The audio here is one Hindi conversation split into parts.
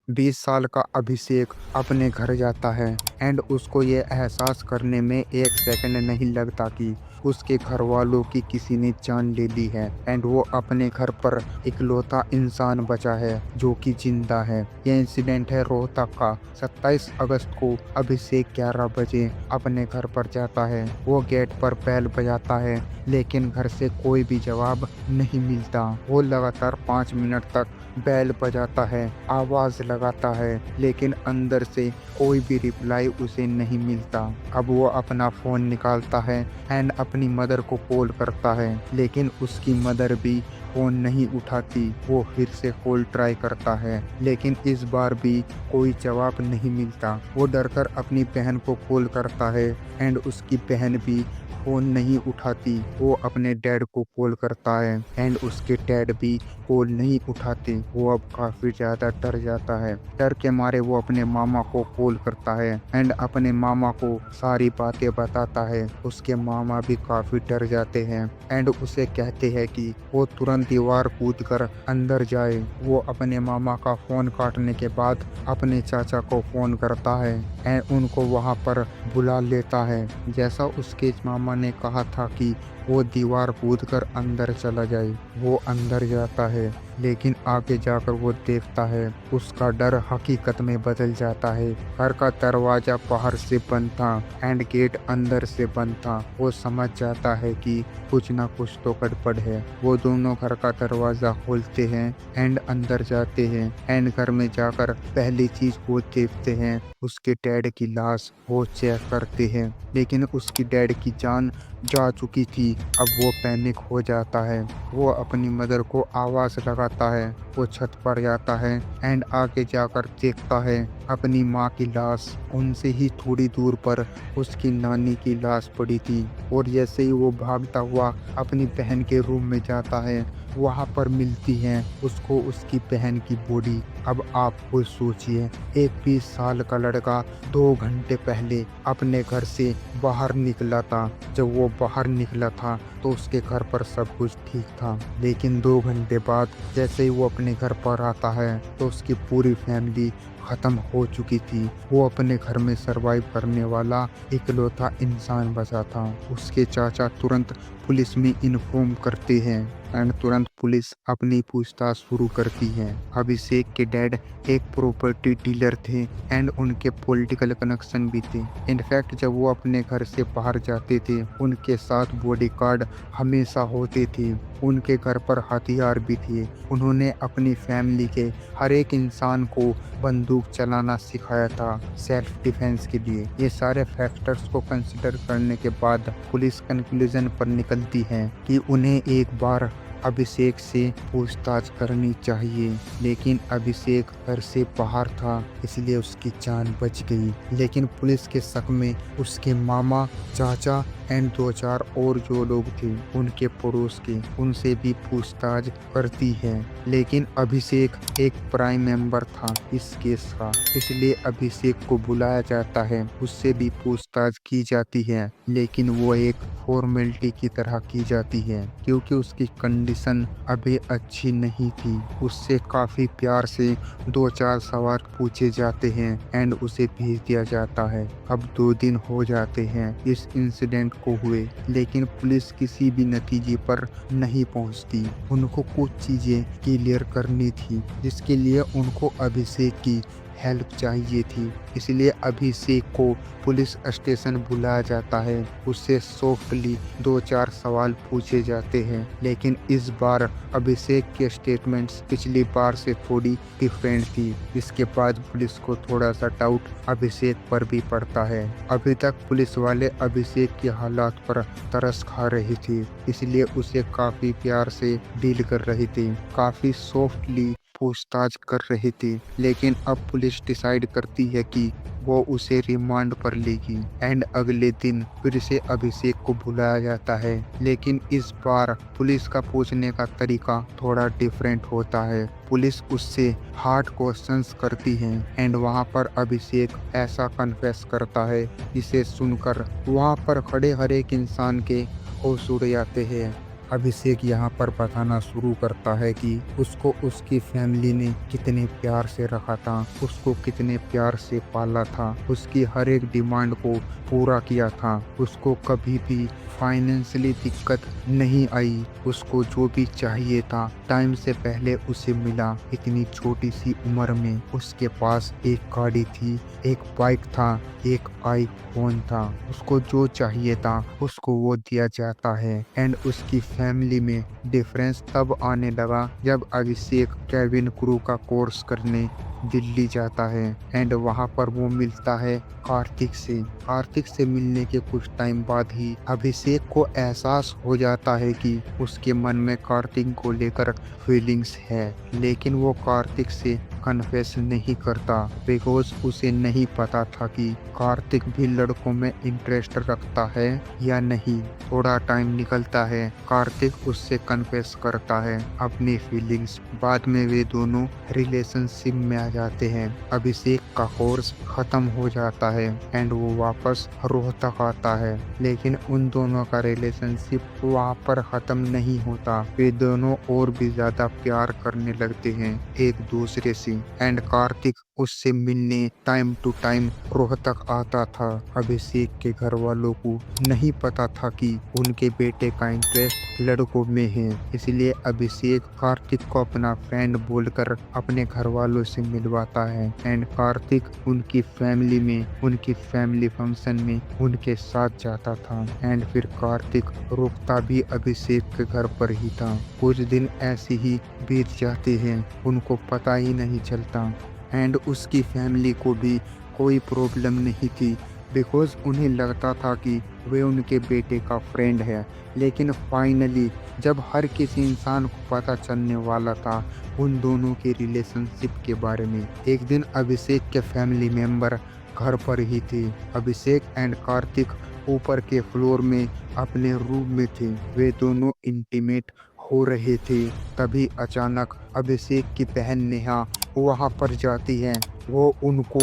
20 साल का अभिषेक अपने घर जाता है एंड उसको ये एहसास करने में 1 सेकंड नहीं लगता कि उसके घर वालों की किसी ने जान ले ली है एंड वो अपने घर पर इकलौता इंसान बचा है जो कि जिंदा है। यह इंसिडेंट है रोहतक का। 27 अगस्त को अभिषेक 11 बजे अपने घर पर जाता है। वो गेट पर बेल बजाता है लेकिन घर से कोई भी जवाब नहीं मिलता। वो लगातार 5 मिनट तक बेल बजाता है, आवाज लगाता है, लेकिन अंदर से कोई भी रिप्लाई उसे नहीं मिलता। अब वो अपना फोन निकालता है एंड अपनी मदर को कॉल करता है, लेकिन उसकी मदर भी फोन नहीं उठाती। वो फिर से कॉल ट्राई करता है, लेकिन इस बार भी कोई जवाब नहीं मिलता। वो डरकर अपनी बहन को कॉल करता है एंड उसकी बहन भी फोन नहीं उठाती। वो अपने डैड को कॉल करता है एंड उसके डैड भी कॉल नहीं उठाते। वो अब काफी ज्यादा डर जाता है। डर के मारे वो अपने मामा को कॉल करता है एंड अपने मामा को सारी बातें बताता है। उसके मामा भी काफी डर जाते हैं एंड उसे कहते हैं कि वो तुरंत दीवार कूद कर अंदर जाए। वो अपने मामा का फोन काटने के बाद अपने चाचा को फोन करता है एंड उनको वहां पर बुला लेता है। जैसा उसके मामा ने कहा था कि वो दीवार कूद कर अंदर चला जाए, वो अंदर जाता है, लेकिन आगे जाकर वो देखता है उसका डर हकीकत में बदल जाता है। घर का दरवाजा बाहर से बंद था एंड गेट अंदर से बंद था। वो समझ जाता है कि कुछ ना कुछ तो गड़बड़ है। वो दोनों घर का दरवाजा खोलते हैं एंड अंदर जाते हैं एंड घर में जाकर पहली चीज वो देखते हैं उसके डैड की लाश। वो चेक करते हैं, लेकिन उसकी डैड की जान जा चुकी थी। अब वो पैनिक हो जाता है। वो अपनी मदर को आवाज लगाता है। वो छत पर जाता है एंड आगे जाकर देखता है अपनी माँ की लाश। उनसे ही थोड़ी दूर पर उसकी नानी की लाश पड़ी थी। और जैसे ही वो भागता हुआ अपनी बहन के रूम में जाता है, वहां पर मिलती है उसको उसकी बहन की बॉडी। अब आप खुद सोचिए, एक 20 साल का लड़का 2 घंटे पहले अपने घर से बाहर निकला था। जब वो बाहर निकला था तो उसके घर पर सब कुछ ठीक था, लेकिन 2 घंटे बाद जैसे ही वो अपने घर पर आता है तो उसकी पूरी फैमिली खत्म हो चुकी थी। वो अपने घर में सरवाइव करने वाला इकलौता इंसान बचा था। उसके चाचा तुरंत पुलिस में इन्फॉर्म करते हैं एंड तुरंत पुलिस अपनी पूछताछ शुरू करती है। अभिषेक के डैड एक प्रॉपर्टी डीलर थे एंड उनके पॉलिटिकल कनेक्शन भी थे। इनफैक्ट जब वो अपने घर से बाहर जाते थे उनके साथ बॉडीगार्ड हमेशा होते थे। उनके घर पर हथियार भी थे। उन्होंने अपनी फैमिली के हर एक इंसान को बंदूक चलाना सिखाया था सेल्फ डिफेंस के लिए। ये सारे फैक्टर्स को कंसिडर करने के बाद पुलिस कंक्लूजन पर निकलती है कि उन्हें एक बार अभिषेक से पूछताछ करनी चाहिए, लेकिन अभिषेक घर से बाहर था इसलिए उसकी जान बच गई। लेकिन पुलिस के शक में उसके मामा, चाचा एंड 2-4 और जो लोग थे उनके पड़ोस के, उनसे भी पूछताछ करती है। लेकिन अभिषेक एक प्राइम मेंबर था इस केस का, इसलिए अभिषेक को बुलाया जाता है। उससे भी पूछताछ की जाती है, लेकिन वो एक फॉर्मेलिटी की तरह की जाती है क्योंकि उसकी कंडीशन अभी अच्छी नहीं थी। उससे काफी प्यार से 2-4 सवाल पूछे जाते हैं एंड उसे भेज दिया जाता है। अब 2 दिन हो जाते हैं इस इंसिडेंट को हुए, लेकिन पुलिस किसी भी नतीजे पर नहीं पहुंचती। उनको कुछ चीजें क्लियर करनी थी जिसके लिए उनको अभिषेक की हेल्प चाहिए थी। इसलिए अभिषेक को पुलिस स्टेशन बुलाया जाता है। उससे सॉफ्टली 2-4 सवाल पूछे जाते हैं, लेकिन इस बार अभिषेक के स्टेटमेंट्स पिछली बार से थोड़ी डिफरेंट थी। इसके बाद पुलिस को थोड़ा सा डाउट अभिषेक पर भी पड़ता है। अभी तक पुलिस वाले अभिषेक की हालात पर तरस खा रहे थे, इसलिए उसे काफी प्यार से डील कर रहे थे, काफी सॉफ्टली पूछताछ कर रहे थे। लेकिन अब पुलिस डिसाइड करती है कि वो उसे रिमांड पर लेगी एंड अगले दिन फिर से अभिषेक को बुलाया जाता है। लेकिन इस बार पुलिस का पूछने का तरीका थोड़ा डिफरेंट होता है। पुलिस उससे हार्ड क्वेश्चंस करती है एंड वहां पर अभिषेक ऐसा कन्फेस करता है जिसे सुनकर वहां पर खड़े हर एक इंसान के होश उड़ जाते हैं। अभिषेक यहाँ पर बताना शुरू करता है कि उसको उसकी फैमिली ने कितने प्यार से रखा था, उसको कितने प्यार से पाला था, उसकी हर एक डिमांड को पूरा किया था, उसको कभी भी फाइनेंशियली दिक्कत नहीं आई, उसको जो भी चाहिए था टाइम से पहले उसे मिला। इतनी छोटी सी उम्र में उसके पास एक गाड़ी थी, एक बाइक था, एक आईफोन था, उसको जो चाहिए था उसको वो दिया जाता है। एंड उसकी फैमिली में डिफरेंस तब आने लगा जब अभिषेक कैबिन क्रू का कोर्स करने दिल्ली जाता है। एंड वहां पर वो मिलता है कार्तिक से मिलने के कुछ टाइम बाद ही अभिषेक को एहसास हो जाता है कि उसके मन में कार्तिक को लेकर फीलिंग्स है, लेकिन वो कार्तिक से कन्फेस नहीं करता बिकॉज उसे नहीं पता था कि कार्तिक भी लड़कों में इंटरेस्ट रखता है या नहीं। थोड़ा टाइम निकलता है, कार्तिक उससे कन्फेस करता है अपनी फीलिंग्स। बाद में वे दोनों रिलेशनशिप में आ जाते हैं। अभिषेक का कोर्स खत्म हो जाता है एंड वो वापस रोहतक आता है, लेकिन उन दोनों का रिलेशनशिप वहाँ पर खत्म नहीं होता। वे दोनों और भी ज्यादा प्यार करने लगते हैं एक दूसरे से। एंड कार्तिक उससे मिलने टाइम टू टाइम रोहतक आता था। अभिषेक के घर वालों को नहीं पता था कि उनके बेटे का इंटरेस्ट लड़कों में है, इसलिए अभिषेक कार्तिक को अपना फ्रेंड बोलकर अपने घर वालों से मिलवाता है। एंड कार्तिक उनकी फैमिली में, उनकी फैमिली फंक्शन में उनके साथ जाता था। एंड फिर कार्तिक रुकता भी अभिषेक के घर पर ही था। कुछ दिन ऐसे ही बीत जाते हैं, उनको पता ही नहीं चलता। एंड उसकी फैमिली को भी कोई प्रॉब्लम नहीं थी बिकॉज उन्हें लगता था कि वे उनके बेटे का फ्रेंड है। लेकिन फाइनली जब हर किसी इंसान को पता चलने वाला था उन दोनों के रिलेशनशिप के बारे में, एक दिन अभिषेक के फैमिली मेंबर घर पर ही थे। अभिषेक एंड कार्तिक ऊपर के फ्लोर में अपने रूम में थे, वे दोनों इंटीमेट हो रहे थे। तभी अचानक अभिषेक की बहन नेहा वहां पर जाती है। वो उनको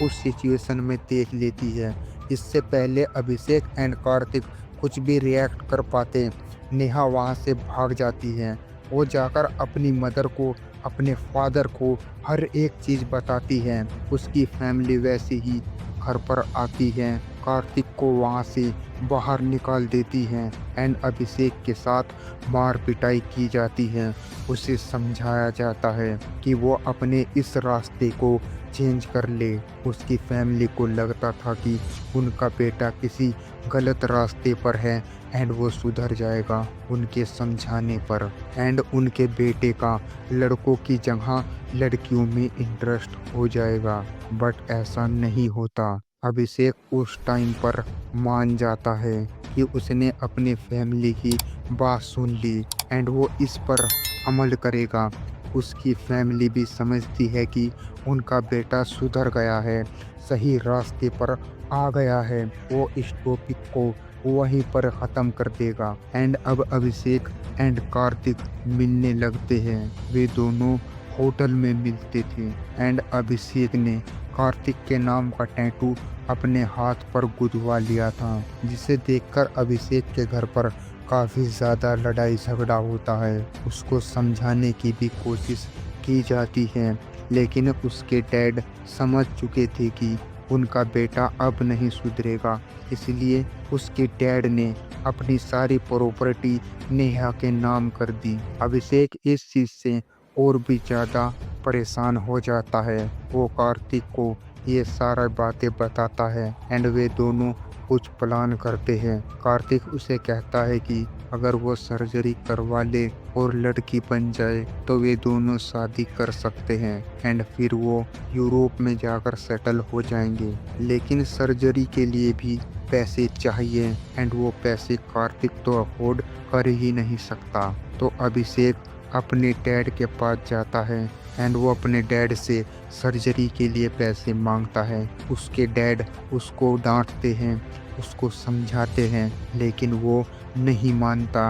उस सिचुएशन में देख लेती है। इससे पहले अभिषेक एंड कार्तिक कुछ भी रिएक्ट कर पाते, नेहा वहां से भाग जाती है। वो जाकर अपनी मदर को, अपने फादर को हर एक चीज बताती है। उसकी फैमिली वैसे ही घर पर आती है, कार्तिक को वहां से बाहर निकाल देती है। एंड अभिषेक के साथ मार पिटाई की जाती है। उसे समझाया जाता है कि वो अपने इस रास्ते को चेंज कर ले। उसकी फैमिली को लगता था कि उनका बेटा किसी गलत रास्ते पर है एंड वो सुधर जाएगा उनके समझाने पर। एंड उनके बेटे का लड़कों की जगह लड़कियों में इंटरेस्ट हो जाएगा, बट ऐसा नहीं होता। अभिषेक उस टाइम पर मान जाता है कि उसने अपनी फैमिली की बात सुन ली एंड वो इस पर अमल करेगा। उसकी फैमिली भी समझती है कि उनका बेटा सुधर गया है, सही रास्ते पर आ गया है। वो इस टॉपिक को वहीं पर ख़त्म कर देगा। एंड अब अभिषेक एंड कार्तिक मिलने लगते हैं। वे दोनों होटल में मिलते थे एंड अभिषेक ने कार्तिक के नाम का टैटू अपने हाथ पर गुदवा लिया था, जिसे देखकर अभिषेक के घर पर काफ़ी ज़्यादा लड़ाई झगड़ा होता है। उसको समझाने की भी कोशिश की जाती है, लेकिन उसके डैड समझ चुके थे कि उनका बेटा अब नहीं सुधरेगा, इसलिए उसके डैड ने अपनी सारी प्रॉपर्टी नेहा के नाम कर दी। अभिषेक इस चीज़ से और भी ज़्यादा परेशान हो जाता है। वो कार्तिक को ये सारा बातें बताता है एंड वे दोनों कुछ प्लान करते हैं। कार्तिक उसे कहता है कि अगर वो सर्जरी करवा ले और लड़की बन जाए तो वे दोनों शादी कर सकते हैं एंड फिर वो यूरोप में जाकर सेटल हो जाएंगे। लेकिन सर्जरी के लिए भी पैसे चाहिए एंड वो पैसे कार्तिक तो अफोर्ड कर ही नहीं सकता। तो अभिषेक अपने डैड के पास जाता है एंड वो अपने डैड से सर्जरी के लिए पैसे मांगता है। उसके डैड उसको डांटते हैं, उसको समझाते हैं, लेकिन वो नहीं मानता।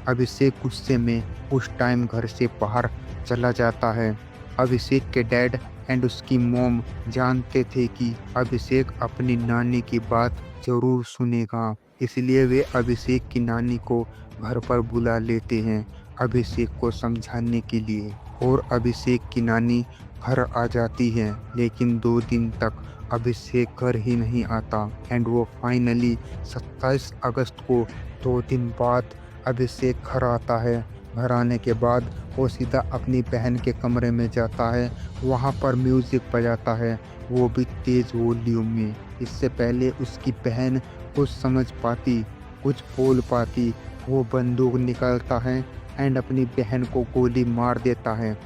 अभिषेक गुस्से में उस टाइम घर से बाहर चला जाता है। अभिषेक के डैड एंड उसकी मॉम जानते थे कि अभिषेक अपनी नानी की बात जरूर सुनेगा इसलिए वे अभिषेक की नानी को घर पर बुला लेते हैं अभिषेक को समझाने के लिए। और अभिषेक की नानी घर आ जाती है, लेकिन 2 दिन तक अभिषेक घर ही नहीं आता। एंड वो फाइनली 27 अगस्त को 2 दिन बाद अभिषेक घर आता है। घर आने के बाद वो सीधा अपनी बहन के कमरे में जाता है। वहाँ पर म्यूजिक बजाता है, वो भी तेज वॉल्यूम में। इससे पहले उसकी बहन कुछ समझ पाती, कुछ बोल पाती, वो बंदूक निकालता है एंड अपनी बहन को गोली मार देता है।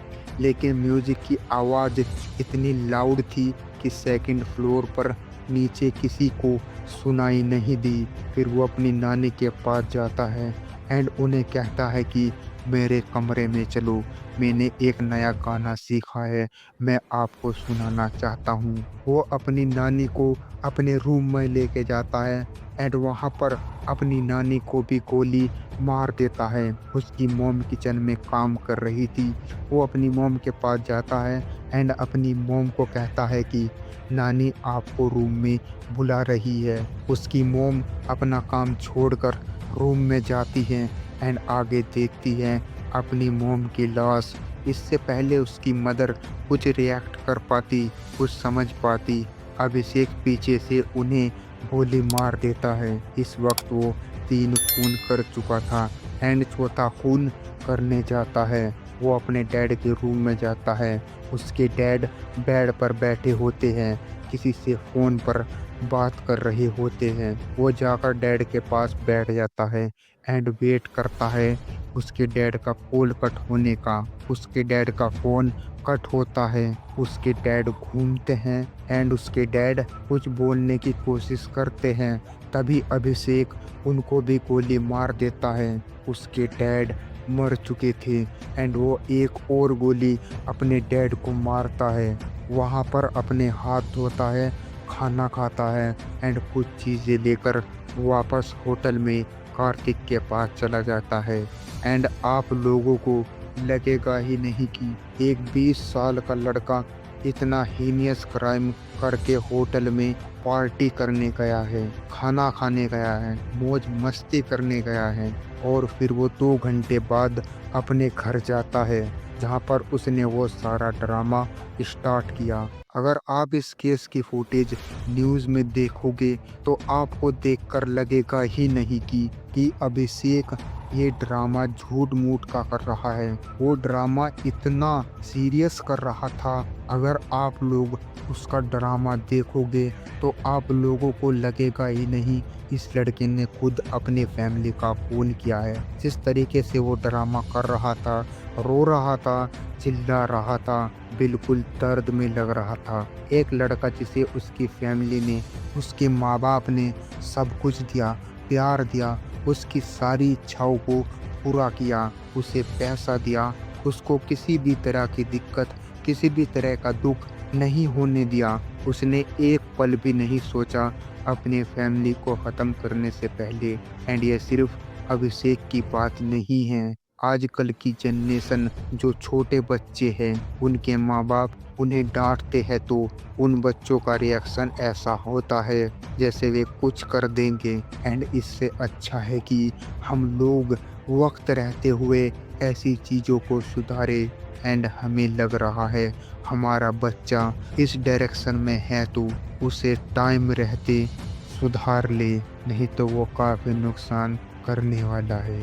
लेकिन म्यूजिक की आवाज़ इतनी लाउड थी कि सेकंड फ्लोर पर नीचे किसी को सुनाई नहीं दी। फिर वो अपनी नानी के पास जाता है एंड उन्हें कहता है कि मेरे कमरे में चलो, मैंने एक नया गाना सीखा है, मैं आपको सुनाना चाहता हूँ। वो अपनी नानी को अपने रूम में लेके जाता है एंड वहाँ पर अपनी नानी को भी गोली मार देता है। उसकी मॉम किचन में काम कर रही थी। वो अपनी मॉम के पास जाता है एंड अपनी मॉम को कहता है कि नानी आपको रूम में बुला रही है। उसकी मॉम अपना काम छोड़कर रूम में जाती है एंड आगे देखती है अपनी मॉम की लाश। इससे पहले उसकी मदर कुछ रिएक्ट कर पाती, कुछ समझ पाती, अभिषेक पीछे से उन्हें गोली मार देता है। इस वक्त वो 3 खून कर चुका था एंड चौथा खून करने जाता है। वो अपने डैड के रूम में जाता है। उसके डैड बेड पर बैठे होते हैं, किसी से फ़ोन पर बात कर रहे होते हैं। वो जाकर डैड के पास बैठ जाता है एंड वेट करता है उसके डैड का कॉल कट होने का। उसके डैड का फ़ोन कट होता है। उसके डैड घूमते हैं एंड उसके डैड कुछ बोलने की कोशिश करते हैं। तभी अभिषेक उनको भी गोली मार देता है। उसके डैड मर चुके थे एंड वो एक और गोली अपने डैड को मारता है। वहाँ पर अपने हाथ धोता है, खाना खाता है एंड कुछ चीज़ें लेकर वापस होटल में कार्तिक के पास चला जाता है। एंड आप लोगों को लगेगा ही नहीं कि एक 20 साल का लड़का इतना हीनियस क्राइम करके होटल में पार्टी करने गया है, खाना खाने गया है, मौज मस्ती करने गया है और फिर वो 2 घंटे बाद अपने घर जाता है, जहाँ पर उसने वो सारा ड्रामा स्टार्ट किया। अगर आप इस केस की फुटेज न्यूज़ में देखोगे तो आपको देखकर लगेगा ही नहीं कि अभिषेक ये ड्रामा झूठ मूठ का कर रहा है। वो ड्रामा इतना सीरियस कर रहा था। अगर आप लोग उसका ड्रामा देखोगे तो आप लोगों को लगेगा ही नहीं इस लड़के ने खुद अपने फैमिली का फ़ोन किया है। जिस तरीके से वो ड्रामा कर रहा था, रो रहा था, चिल्ला रहा था, बिल्कुल दर्द में लग रहा था। एक लड़का जिसे उसकी फैमिली ने, उसके माँ बाप ने सब कुछ दिया, प्यार दिया, उसकी सारी इच्छाओं को पूरा किया, उसे पैसा दिया, उसको किसी भी तरह की दिक्कत, किसी भी तरह का दुख नहीं होने दिया। उसने एक पल भी नहीं सोचा अपने फैमिली को ख़त्म करने से पहले। एंड ये सिर्फ अभिषेक की बात नहीं है। आजकल की जनरेशन जो छोटे बच्चे हैं, उनके माँ बाप उन्हें डांटते हैं तो उन बच्चों का रिएक्शन ऐसा होता है जैसे वे कुछ कर देंगे। एंड इससे अच्छा है कि हम लोग वक्त रहते हुए ऐसी चीज़ों को सुधारे। एंड हमें लग रहा है हमारा बच्चा इस डायरेक्शन में है तो उसे टाइम रहते सुधार ले, नहीं तो वो काफ़ी नुकसान करने वाला है।